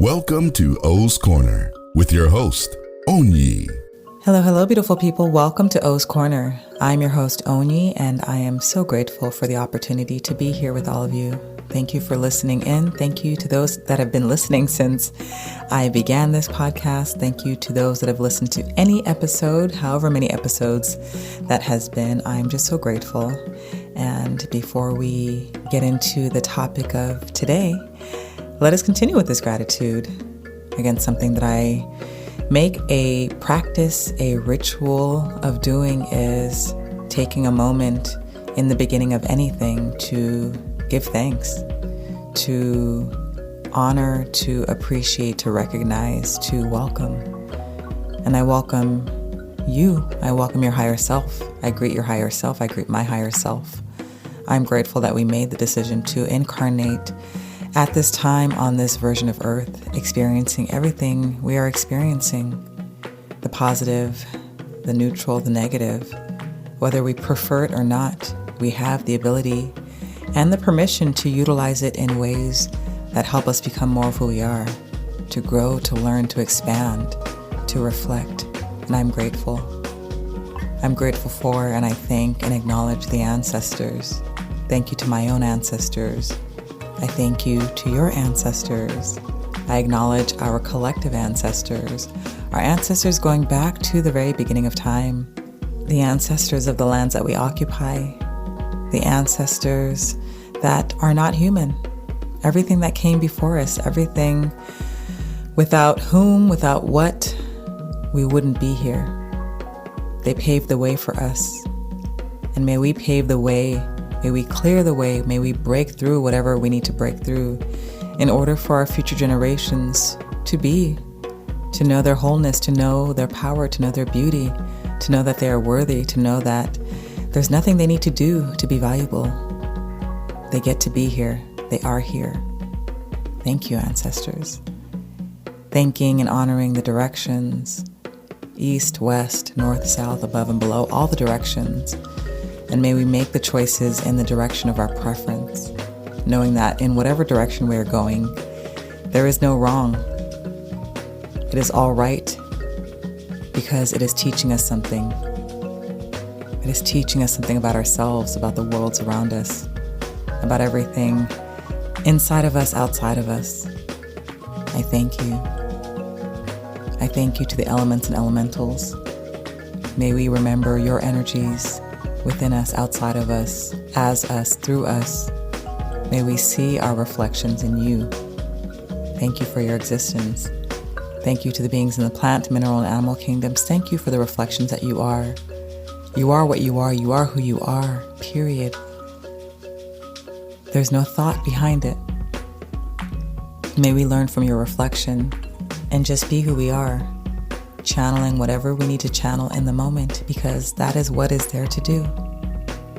Welcome to O's Corner with your host, ONYI. Hello, beautiful people. Welcome to O's Corner. I'm your host, ONYI, and I am so grateful for the opportunity to be here with all of you. Thank you for listening in. Thank you to those that have been listening since I began this podcast. Thank you to those that have listened to any episode, however many episodes that has been. I'm just so grateful. And before we get into the topic of today, let us continue with this gratitude. Again, something that I make a practice, a ritual of doing is taking a moment in the beginning of anything to give thanks, to honor, to appreciate, to recognize, to welcome. And I welcome you. I welcome your higher self. I greet your higher self. I greet my higher self. I'm grateful that we made the decision to incarnate at this time on this version of Earth, experiencing everything we are experiencing, the positive, the neutral, the negative. Whether we prefer it or not, we have the ability and the permission to utilize it in ways that help us become more of who we are, to grow, to learn, to expand, to reflect. And I'm grateful. I'm grateful for and I thank and acknowledge the ancestors. Thank you to my own ancestors. I thank you to your ancestors. I acknowledge our collective ancestors, our ancestors going back to the very beginning of time, the ancestors of the lands that we occupy, the ancestors that are not human, everything that came before us, everything without whom, without what, we wouldn't be here. They paved the way for us, and may we pave the way. May we clear the way. May we break through whatever we need to break through in order for our future generations to be, to know their wholeness, to know their power, to know their beauty, to know that they are worthy, to know that there's nothing they need to do to be valuable. They get to be here. They are here. Thank you, ancestors. Thanking and honoring the directions, east, west, north, south, above and below, all the directions. And may we make the choices in the direction of our preference, knowing that in whatever direction we are going, there is no wrong. It is all right because it is teaching us something. It is teaching us something about ourselves, about the worlds around us, about everything inside of us, outside of us. I thank you. I thank you to the elements and elementals. May we remember your energies within us, outside of us, as us, through us. May we see our reflections in you. Thank you for your existence. Thank you to the beings in the plant, mineral, and animal kingdoms. Thank you for the reflections that you are. You are what you are. You are who you are, period. There's no thought behind it. May we learn from your reflection and just be who we are, channeling whatever we need to channel in the moment, because that is what is there to do.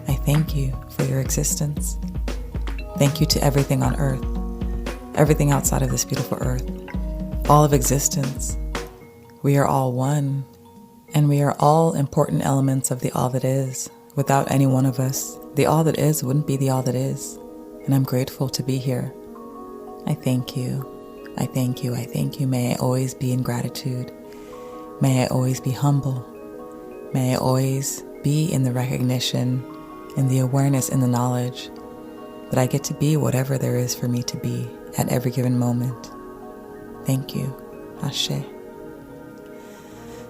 I thank you for your existence. Thank you to everything on earth, everything outside of this beautiful earth, all of existence. We are all one, and we are all important elements of the all that is. Without any one of us, the all that is wouldn't be the all that is. And I'm grateful to be here. I thank you. I thank you. I thank you. May I always be in gratitude. May I always be humble. May I always be in the recognition, in the awareness, in the knowledge that I get to be whatever there is for me to be at every given moment. Thank you. Ashe.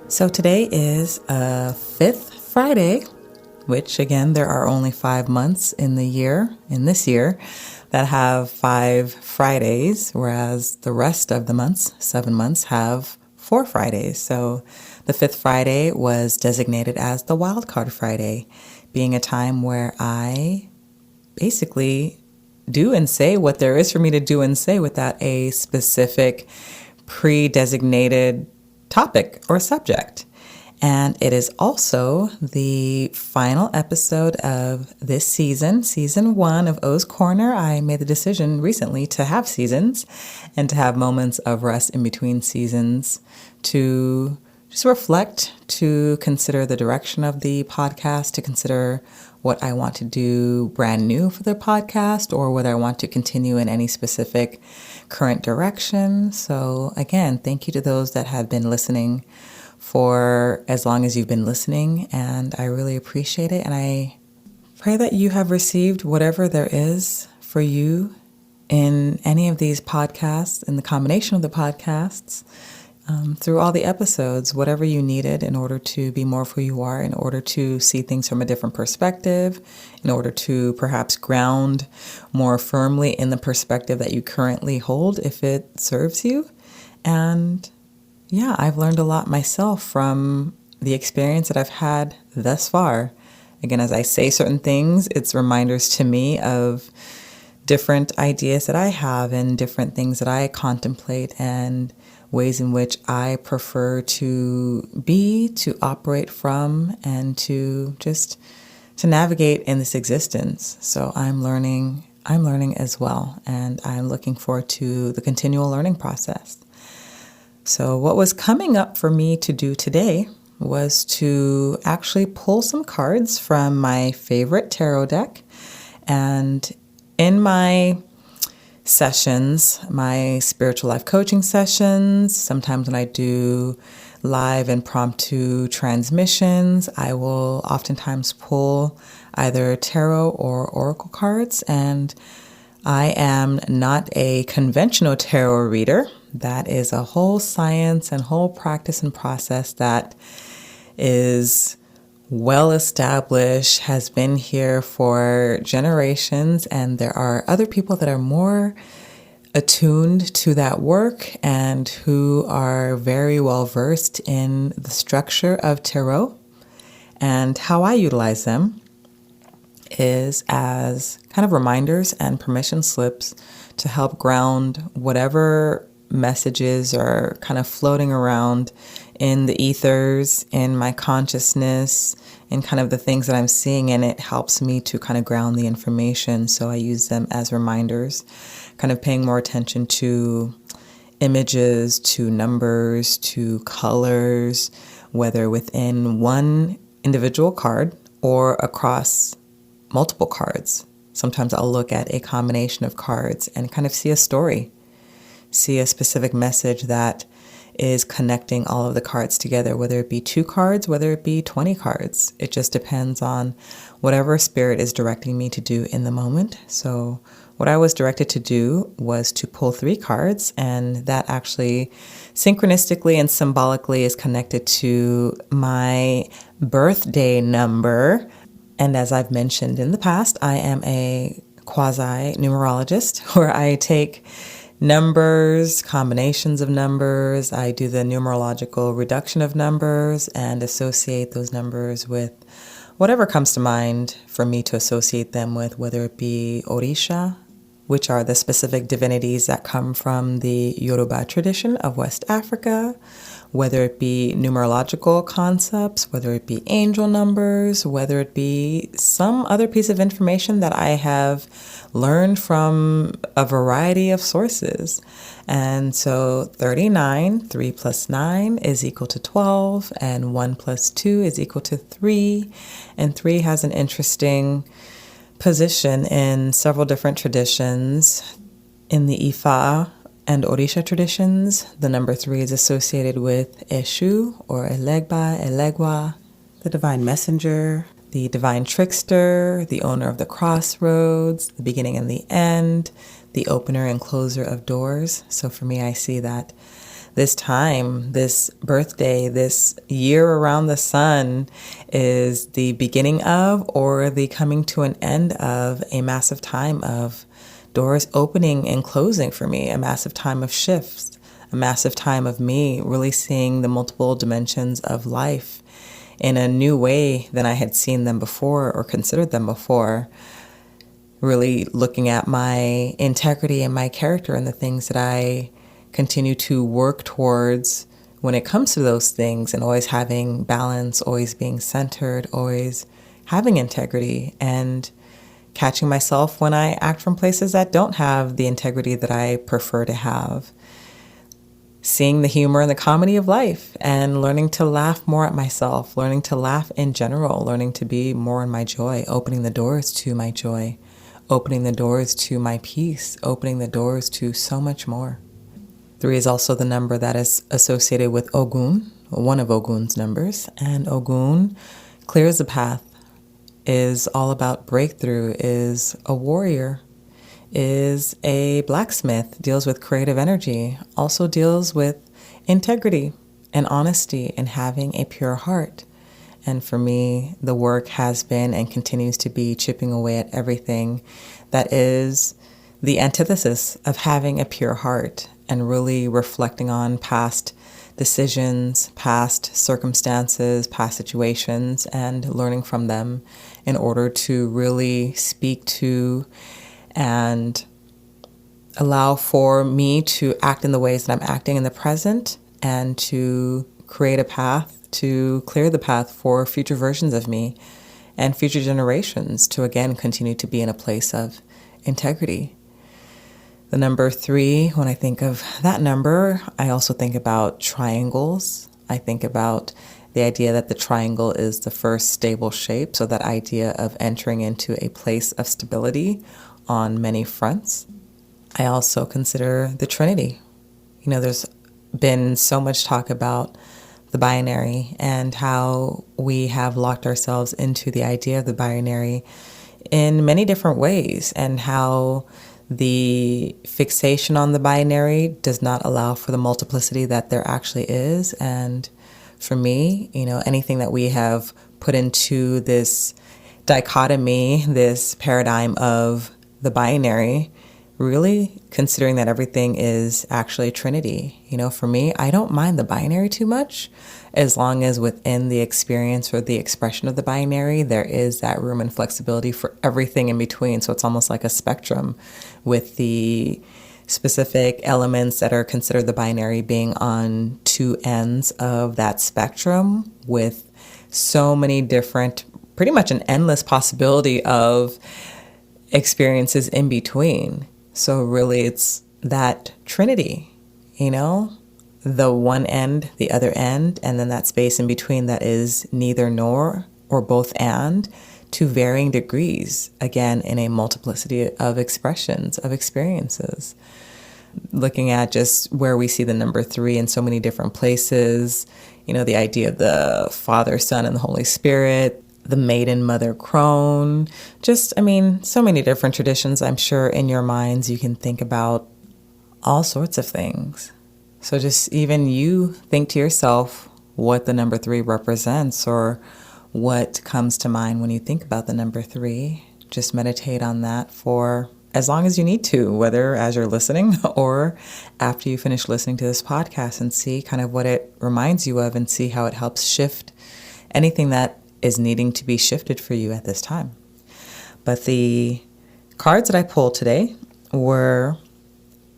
So today is a fifth Friday, which again, there are only 5 months in this year, that have 5 Fridays, whereas the rest of the months, 7 months, have 4 Fridays. So the 5th Friday was designated as the Wildcard Friday, being a time where I basically do and say what there is for me to do and say without a specific pre-designated topic or subject. And it is also the final episode of this season 1 of O's Corner. I made the decision recently to have seasons and to have moments of rest in between seasons to just reflect, to consider the direction of the podcast, to consider what I want to do brand new for the podcast, or whether I want to continue in any specific current direction. So again, thank you to those that have been listening for as long as you've been listening, and I really appreciate it. And I pray that you have received whatever there is for you in any of these podcasts, in the combination of the podcasts, through all the episodes, whatever you needed in order to be more of who you are, in order to see things from a different perspective, in order to perhaps ground more firmly in the perspective that you currently hold, if it serves you. And yeah, I've learned a lot myself from the experience that I've had thus far. Again, as I say certain things, it's reminders to me of different ideas that I have and different things that I contemplate and ways in which I prefer to be, to operate from, and to just to navigate in this existence. So I'm learning as well, and I'm looking forward to the continual learning process. So what was coming up for me to do today was to actually pull some cards from my favorite tarot deck. And in my sessions, my spiritual life coaching sessions, sometimes when I do live impromptu transmissions, I will oftentimes pull either tarot or oracle cards. And I am not a conventional tarot reader. That is a whole science and whole practice and process that is well established, has been here for generations, and there are other people that are more attuned to that work and who are very well versed in the structure of tarot. And how I utilize them is as kind of reminders and permission slips to help ground whatever messages are kind of floating around in the ethers, in my consciousness, and kind of the things that I'm seeing, and it helps me to kind of ground the information. So I use them as reminders, kind of paying more attention to images, to numbers, to colors, whether within one individual card or across multiple cards. Sometimes I'll look at a combination of cards and kind of see a story, see a specific message that is connecting all of the cards together, whether it be 2 cards, whether it be 20 cards. It just depends on whatever spirit is directing me to do in the moment. So what I was directed to do was to pull 3 cards, and that actually synchronistically and symbolically is connected to my birthday number. And as I've mentioned in the past, I am a quasi-numerologist, where I take numbers, combinations of numbers. I do the numerological reduction of numbers and associate those numbers with whatever comes to mind for me to associate them with, whether it be Orisha, which are the specific divinities that come from the Yoruba tradition of West Africa, whether it be numerological concepts, whether it be angel numbers, whether it be some other piece of information that I have learned from a variety of sources. And so 39, 3 plus 9 is equal to 12, and 1 plus 2 is equal to 3. And 3 has an interesting position in several different traditions. In the Ifa and Orisha traditions, the number 3 is associated with Eshu or Elegba, Elegwa, the divine messenger, the divine trickster, the owner of the crossroads, the beginning and the end, the opener and closer of doors. So for me, I see that this time, this birthday, this year around the sun is the beginning of, or the coming to an end of, a massive time of doors opening and closing for me, a massive time of shifts, a massive time of me really seeing the multiple dimensions of life in a new way than I had seen them before or considered them before. Really looking at my integrity and my character and the things that I continue to work towards when it comes to those things, and always having balance, always being centered, always having integrity, and catching myself when I act from places that don't have the integrity that I prefer to have. seeing the humor and the comedy of life and learning to laugh more at myself, learning to laugh in general, learning to be more in my joy, opening the doors to my joy, opening the doors to my peace, opening the doors to so much more. 3 is also the number that is associated with Ogun, one of Ogun's numbers. And Ogun clears the path, is all about breakthrough, is a warrior, is a blacksmith, deals with creative energy, also deals with integrity and honesty and having a pure heart. And for me, the work has been and continues to be chipping away at everything that is the antithesis of having a pure heart and really reflecting on past decisions, past circumstances, past situations, and learning from them in order to really speak to and allow for me to act in the ways that I'm acting in the present and to create a path, to clear the path for future versions of me and future generations to again continue to be in a place of integrity. The number 3, when I think of that number, I also think about triangles. I think about the idea that the triangle is the first stable shape, so that idea of entering into a place of stability on many fronts. I also consider the Trinity. There's been so much talk about the binary and how we have locked ourselves into the idea of the binary in many different ways, and how the fixation on the binary does not allow for the multiplicity that there actually is. And for me, anything that we have put into this dichotomy, this paradigm of the binary, really considering that everything is actually a trinity. For me, I don't mind the binary too much, as long as within the experience or the expression of the binary, there is that room and flexibility for everything in between. So it's almost like a spectrum, with the specific elements that are considered the binary being on 2 ends of that spectrum, with so many different, pretty much an endless possibility of experiences in between. So really it's that trinity, the one end, the other end, and then that space in between that is neither nor or both and, to varying degrees, again, in a multiplicity of expressions, of experiences. Looking at just where we see the number 3 in so many different places, the idea of the Father, Son, and the Holy Spirit, the maiden mother crone, so many different traditions. I'm sure in your minds you can think about all sorts of things. So just even you think to yourself what the number 3 represents, or what comes to mind when you think about the number 3. Just meditate on that for as long as you need to, whether as you're listening or after you finish listening to this podcast, and see kind of what it reminds you of and see how it helps shift anything that is needing to be shifted for you at this time. But the cards that I pulled today were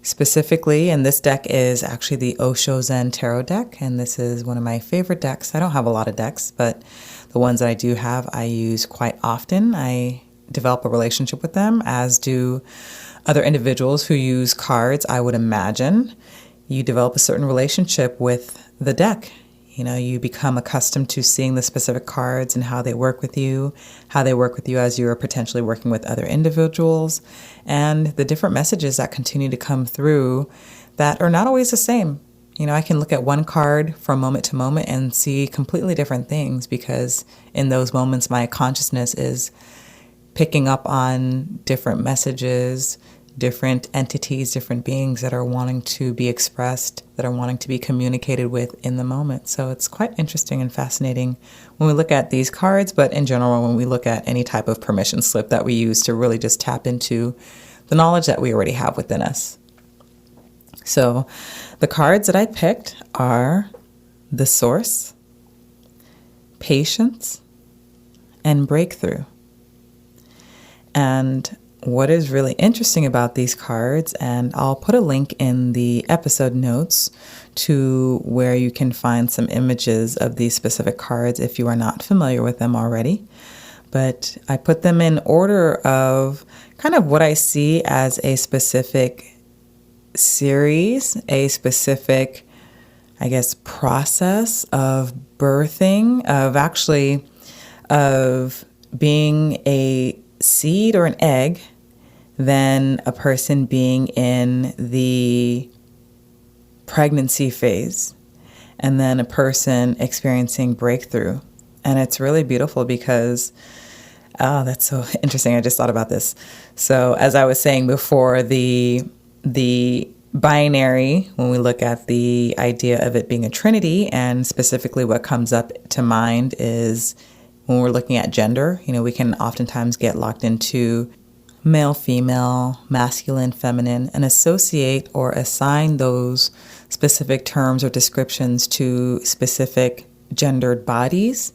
specifically, and this deck is actually the Osho Zen Tarot deck, and this is one of my favorite decks. I don't have a lot of decks, but the ones that I do have, I use quite often. I develop a relationship with them, as do other individuals who use cards. I would imagine you develop a certain relationship with the deck. You become accustomed to seeing the specific cards and how they work with you as you are potentially working with other individuals, and the different messages that continue to come through that are not always the same. I can look at one card from moment to moment and see completely different things, because in those moments my consciousness is picking up on different messages, different entities, different beings that are wanting to be expressed, that are wanting to be communicated with in the moment. So it's quite interesting and fascinating when we look at these cards, but in general, when we look at any type of permission slip that we use to really just tap into the knowledge that we already have within us. So the cards that I picked are the Source, Patience, and Breakthrough. And what is really interesting about these cards, and I'll put a link in the episode notes to where you can find some images of these specific cards if you are not familiar with them already. But I put them in order of kind of what I see as a specific series, a specific process of birthing, of being a seed or an egg, then a person being in the pregnancy phase, and then a person experiencing breakthrough. And it's really beautiful because, oh, that's so interesting. I just thought about this. So as I was saying before, the binary, when we look at the idea of it being a trinity, and specifically what comes up to mind is when we're looking at gender, we can oftentimes get locked into male, female, masculine, feminine, and associate or assign those specific terms or descriptions to specific gendered bodies,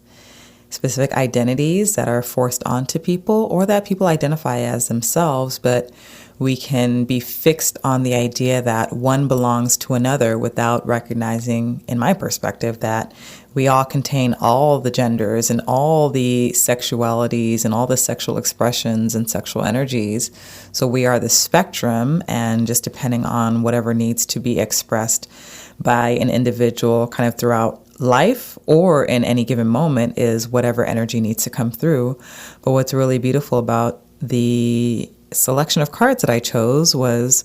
specific identities that are forced onto people or that people identify as themselves, but we can be fixed on the idea that one belongs to another without recognizing, in my perspective, that we all contain all the genders and all the sexualities and all the sexual expressions and sexual energies. So we are the spectrum, and just depending on whatever needs to be expressed by an individual kind of throughout life or in any given moment is whatever energy needs to come through. But what's really beautiful about the selection of cards that I chose was,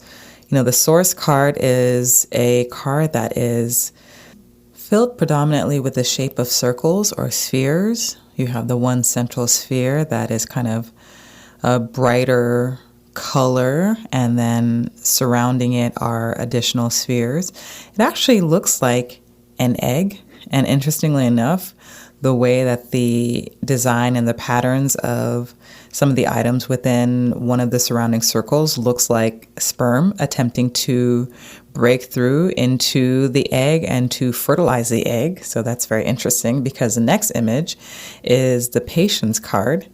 the source card is a card that is filled predominantly with the shape of circles or spheres. You have the one central sphere that is kind of a brighter color, and then surrounding it are additional spheres. It actually looks like an egg, and interestingly enough, the way that the design and the patterns of some of the items within one of the surrounding circles looks like sperm attempting to break through into the egg and to fertilize the egg. So that's very interesting, because the next image is the patience card,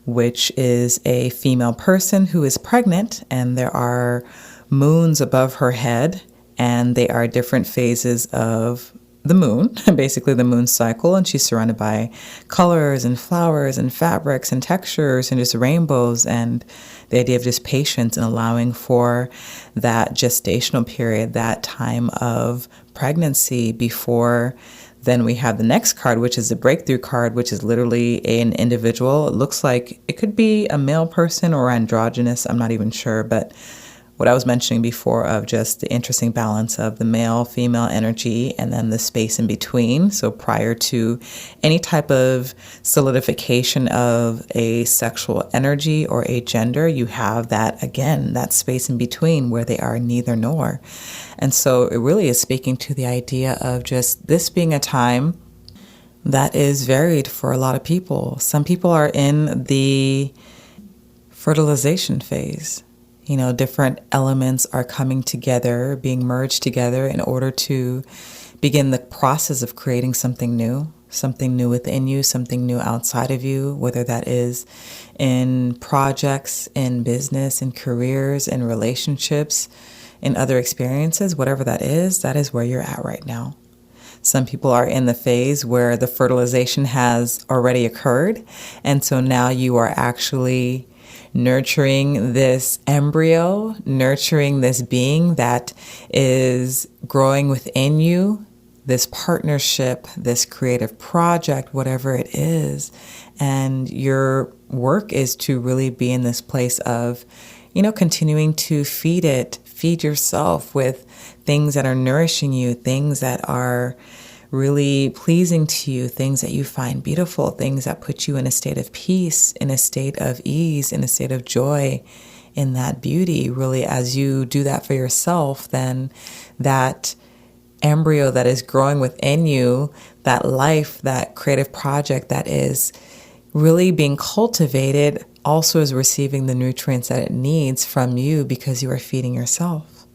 which is a female person who is pregnant, and there are moons above her head, and they are different phases of the moon, basically the moon cycle, and she's surrounded by colors and flowers and fabrics and textures and just rainbows, and the idea of just patience and allowing for that gestational period, that time of pregnancy before then we have the next card, which is the breakthrough card, which is literally an individual. It looks like it could be a male person or androgynous. I'm not even sure, but what I was mentioning before of just the interesting balance of the male, female energy and then the space in between. So prior to any type of solidification of a sexual energy or a gender, you have that, again, that space in between where they are neither nor. And so it really is speaking to the idea of just this being a time that is varied for a lot of people. Some people are in the fertilization phase. Different elements are coming together, being merged together in order to begin the process of creating something new within you, something new outside of you, whether that is in projects, in business, in careers, in relationships, in other experiences, whatever that is where you're at right now. Some people are in the phase where the fertilization has already occurred, and so now you are actually nurturing this embryo, nurturing this being that is growing within you, this partnership, this creative project, whatever it is. And your work is to really be in this place of, continuing to feed yourself with things that are nourishing you, things that are really pleasing to you, things that you find beautiful, things that put you in a state of peace, in a state of ease, in a state of joy, in that beauty. Really, as you do that for yourself, then that embryo that is growing within you, that life, that creative project that is really being cultivated, also is receiving the nutrients that it needs from you because you are feeding yourself.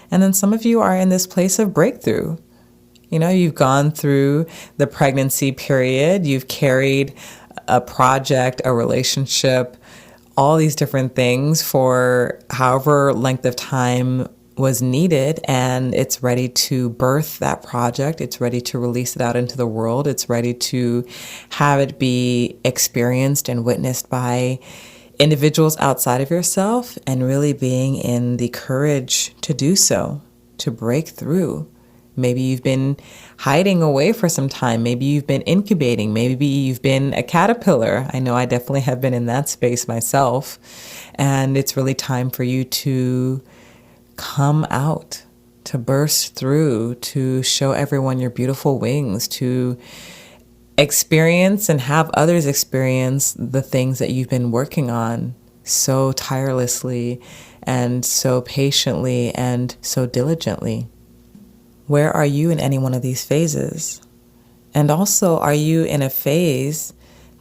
And then some of you are in this place of breakthrough. You've gone through the pregnancy period, you've carried a project, a relationship, all these different things for however length of time was needed, and it's ready to birth that project. It's ready to release it out into the world. It's ready to have it be experienced and witnessed by individuals outside of yourself, and really being in the courage to do so, to break through, Maybe you've been hiding away for some time. Maybe you've been incubating. Maybe you've been a caterpillar. I know I definitely have been in that space myself. And it's really time for you to come out, to burst through, to show everyone your beautiful wings, to experience and have others experience the things that you've been working on so tirelessly and so patiently and so diligently. Where are you in any one of these phases? And also, are you in a phase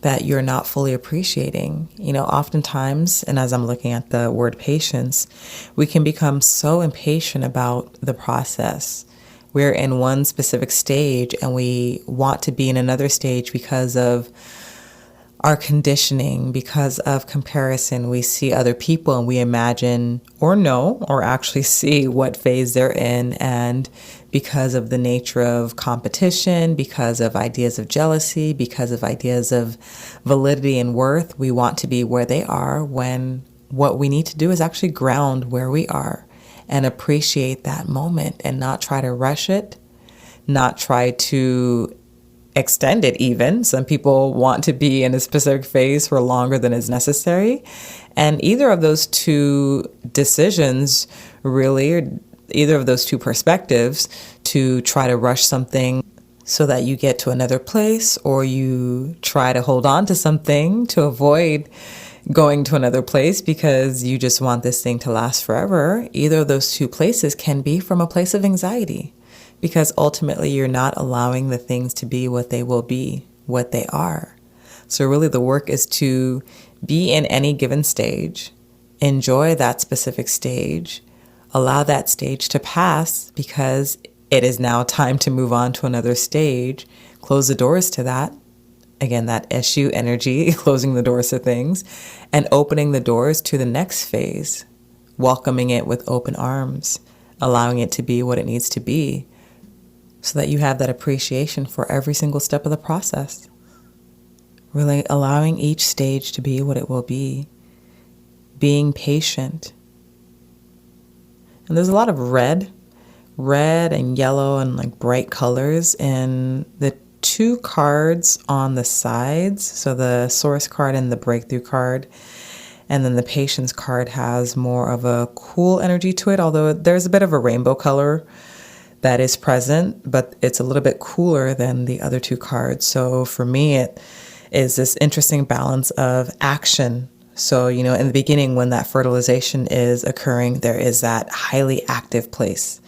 that you're not fully appreciating? Oftentimes, and as I'm looking at the word patience, we can become so impatient about the process. We're in one specific stage and we want to be in another stage because of our conditioning, because of comparison. We see other people and we imagine or know or actually see what phase they're in. And because of the nature of competition, because of ideas of jealousy, because of ideas of validity and worth, we want to be where they are, when what we need to do is actually ground where we are and appreciate that moment and not try to rush it, not try to extend it even. Some people want to be in a specific phase for longer than is necessary. And either of those two decisions really, or either of those two perspectives, to try to rush something so that you get to another place, or you try to hold on to something to avoid going to another place because you just want this thing to last forever. Either of those two places can be from a place of anxiety, because ultimately you're not allowing the things to be what they will be, what they are. So really the work is to be in any given stage, enjoy that specific stage, allow that stage to pass because it is now time to move on to another stage, close the doors to that. Again, that issue energy, closing the doors to things and opening the doors to the next phase, welcoming it with open arms, allowing it to be what it needs to be, so that you have that appreciation for every single step of the process. Really allowing each stage to be what it will be, being patient. And there's a lot of red and yellow and like bright colors in the two cards on the sides. So the source card and the breakthrough card. And then the patience card has more of a cool energy to it, although there's a bit of a rainbow color that is present, but it's a little bit cooler than the other two cards. So for me, it is this interesting balance of action. So, in the beginning, when that fertilization is occurring, there is that highly active place.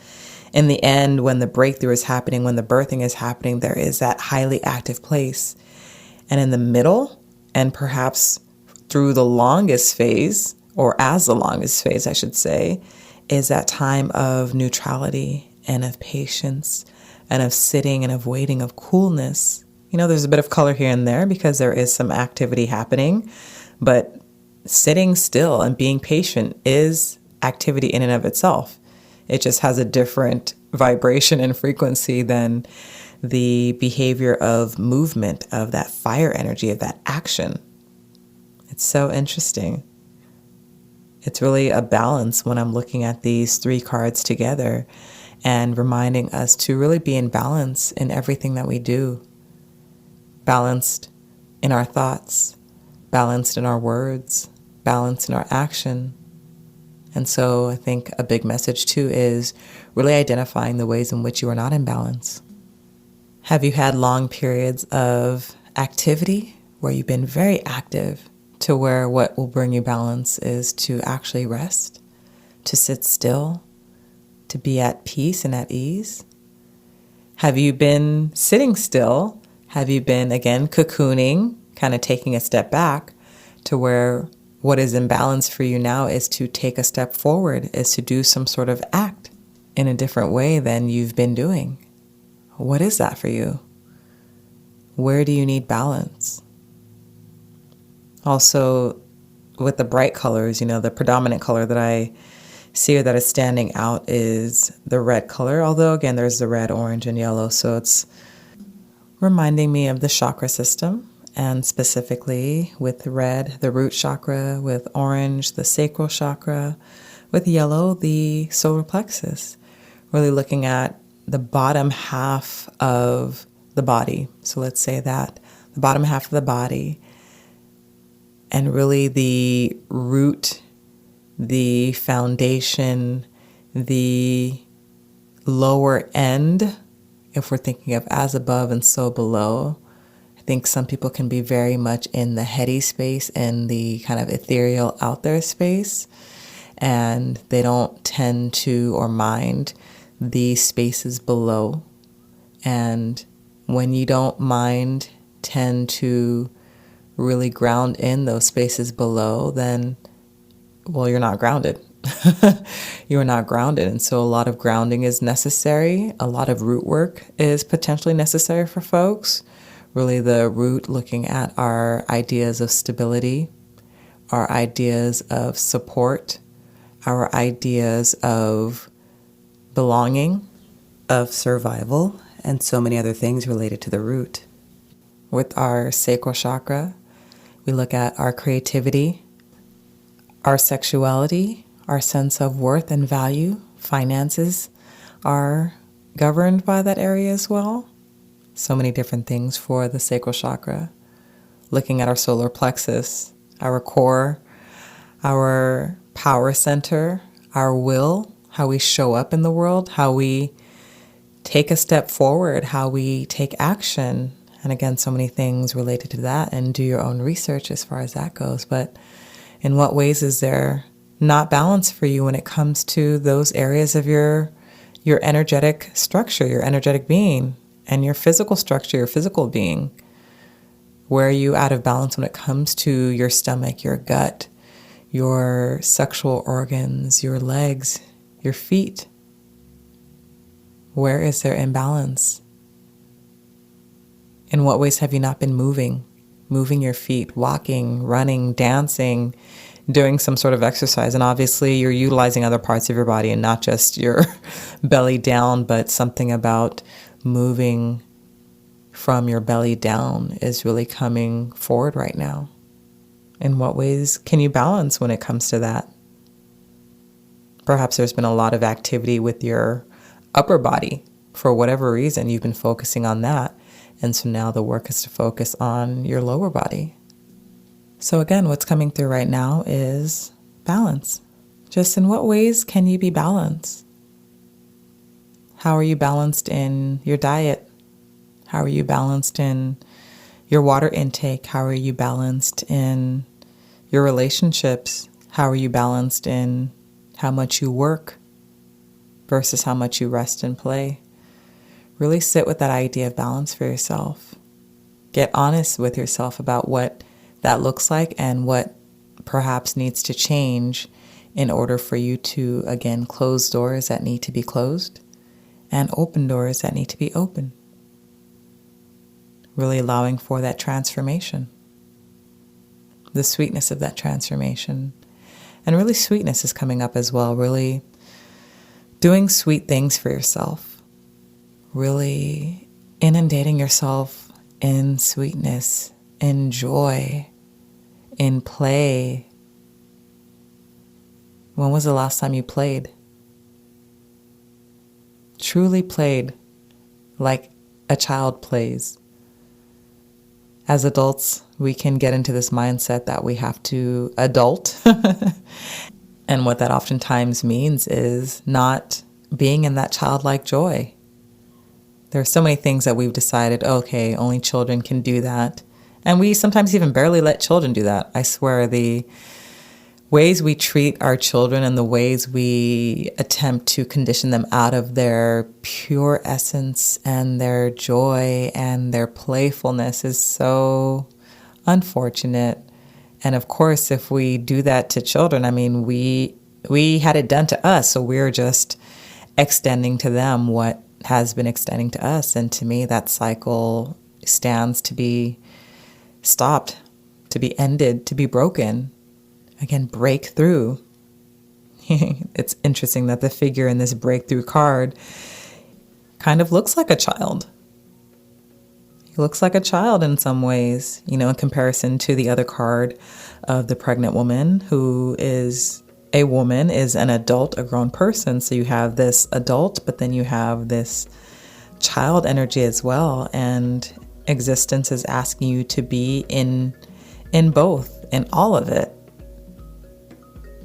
In the end, when the breakthrough is happening, when the birthing is happening, there is that highly active place. And in the middle, and perhaps through the longest phase, or as the longest phase, I should say, is that time of neutrality and of patience and of sitting and of waiting, of coolness. There's a bit of color here and there because there is some activity happening, but sitting still and being patient is activity in and of itself. It just has a different vibration and frequency than the behavior of movement, of that fire energy, of that action. It's so interesting. It's really a balance when I'm looking at these three cards together and reminding us to really be in balance in everything that we do. Balanced in our thoughts, balanced in our words, balanced in our action. And so I think a big message too is really identifying the ways in which you are not in balance. Have you had long periods of activity where you've been very active to where what will bring you balance is to actually rest, to sit still, to be at peace and at ease? Have you been sitting still? Have you been, again, cocooning, kind of taking a step back to where what is in balance for you now is to take a step forward, is to do some sort of act in a different way than you've been doing? What is that for you? Where do you need balance? Also, with the bright colors, the predominant color that I see that is standing out is the red color. Although, again, there's the red, orange, and yellow. So it's reminding me of the chakra system, and specifically with red, the root chakra, with orange, the sacral chakra, with yellow, the solar plexus. Really looking at the bottom half of the body. So let's say that the bottom half of the body, and really the root, the foundation, the lower end, if we're thinking of as above and so below. I think some people can be very much in the heady space and the kind of ethereal out there space, and they don't tend to or mind the spaces below. And when you don't mind, tend to really ground in those spaces below, then, well, you're not grounded. You're not grounded. And so a lot of grounding is necessary. A lot of root work is potentially necessary for folks. Really the root, looking at our ideas of stability, our ideas of support, our ideas of belonging, of survival, and so many other things related to the root. With our sacral chakra, we look at our creativity, our sexuality, our sense of worth and value. Finances are governed by that area as well. So many different things for the sacral chakra. Looking at our solar plexus, our core, our power center, our will, how we show up in the world, how we take a step forward, how we take action. And again, so many things related to that, and do your own research as far as that goes. But in what ways is there not balance for you when it comes to those areas of your energetic structure, your energetic being, and your physical structure, your physical being? Where are you out of balance when it comes to your stomach, your gut, your sexual organs, your legs, your feet? Where is there imbalance? In what ways have you not been moving your feet, walking, running, dancing, doing some sort of exercise? And obviously you're utilizing other parts of your body and not just your belly down, but something about moving from your belly down is really coming forward right now. In what ways can you balance when it comes to that? Perhaps there's been a lot of activity with your upper body. For whatever reason, you've been focusing on that. And so now the work is to focus on your lower body. So again, what's coming through right now is balance. Just in what ways can you be balanced? How are you balanced in your diet? How are you balanced in your water intake? How are you balanced in your relationships? How are you balanced in how much you work versus how much you rest and play? Really sit with that idea of balance for yourself. Get honest with yourself about what that looks like and what perhaps needs to change in order for you to, again, close doors that need to be closed and open doors that need to be open. Really allowing for that transformation, the sweetness of that transformation. And really sweetness is coming up as well, really doing sweet things for yourself. Really inundating yourself in sweetness, in joy, in play. When was the last time you played? Truly played like a child plays. As adults, we can get into this mindset that we have to adult. And what that oftentimes means is not being in that childlike joy. There are so many things that we've decided, okay, only children can do that. And we sometimes even barely let children do that. I swear, the ways we treat our children and the ways we attempt to condition them out of their pure essence and their joy and their playfulness is so unfortunate. And of course, if we do that to children, I mean, we had it done to us, so we're just extending to them what has been extending to us. And to me, that cycle stands to be stopped, to be ended, to be broken. Again, breakthrough. It's interesting that the figure in this breakthrough card kind of looks like a child. He looks like a child in some ways, in comparison to the other card of the pregnant woman who is a woman is an adult, a grown person. So you have this adult, but then you have this child energy as well. And existence is asking you to be in both, in all of it.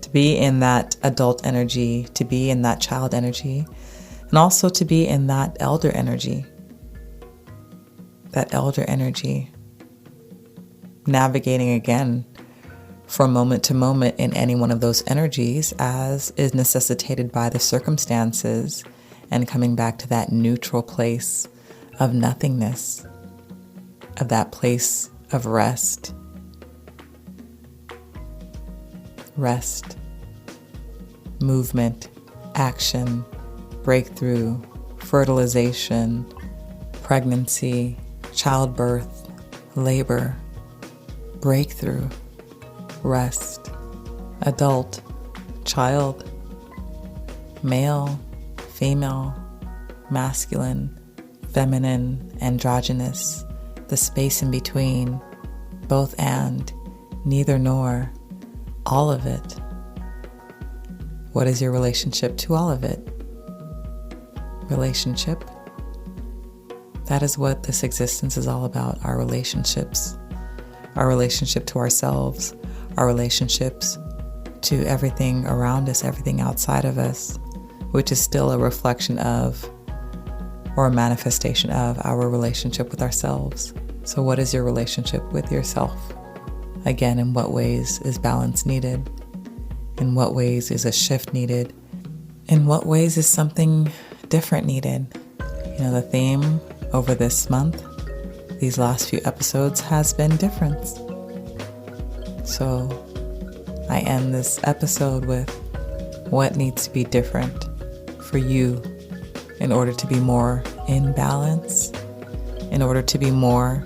To be in that adult energy, to be in that child energy, and also to be in that elder energy. That elder energy. Navigating again from moment to moment in any one of those energies as is necessitated by the circumstances, and coming back to that neutral place of nothingness, of that place of rest. Rest, movement, action, breakthrough, fertilization, pregnancy, childbirth, labor, breakthrough, rest, adult, child, male, female, masculine, feminine, androgynous, the space in between, both and, neither nor, all of it. What is your relationship to all of it? Relationship. That is what this existence is all about, our relationships. Our relationship to ourselves, our relationships to everything around us, everything outside of us, which is still a reflection of, or a manifestation of, our relationship with ourselves. So what is your relationship with yourself? Again, in what ways is balance needed? In what ways is a shift needed? In what ways is something different needed? The theme over this month, these last few episodes, has been difference. So I end this episode with what needs to be different for you in order to be more in balance, in order to be more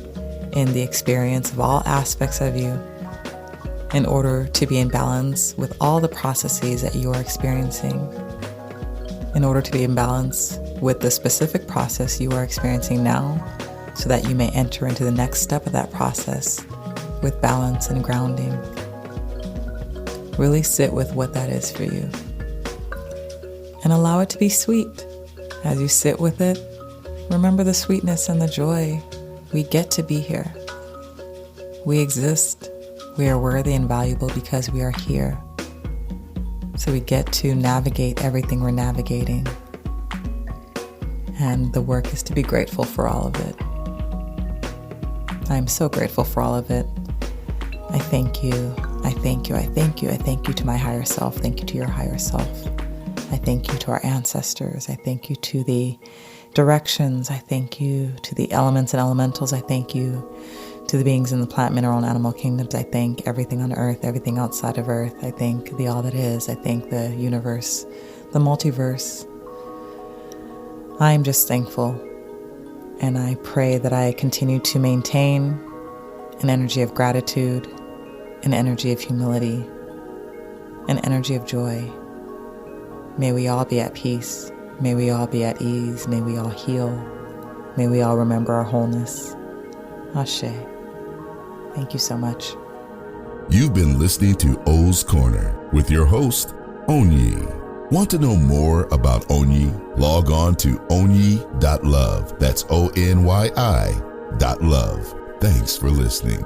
in the experience of all aspects of you, in order to be in balance with all the processes that you are experiencing, in order to be in balance with the specific process you are experiencing now, so that you may enter into the next step of that process with balance and grounding. Really sit with what that is for you and allow it to be sweet. As you sit with it, remember the sweetness and the joy. We get to be here. We exist. We are worthy and valuable because we are here. So we get to navigate everything we're navigating. And the work is to be grateful for all of it. I'm so grateful for all of it. I thank you. I thank you. I thank you. I thank you to my higher self. Thank you to your higher self. I thank you to our ancestors. I thank you to the directions. I thank you to the elements and elementals. I thank you to the beings in the plant, mineral, and animal kingdoms. I thank everything on earth, everything outside of earth. I thank the all that is. I thank the universe, the multiverse. I am just thankful. And I pray that I continue to maintain an energy of gratitude, an energy of humility, an energy of joy. May we all be at peace. May we all be at ease. May we all heal. May we all remember our wholeness. Ashe. Thank you so much. You've been listening to O's Corner with your host, ONYI. Want to know more about ONYI? Log on to onyilove. That's ONYI.love. Thanks for listening.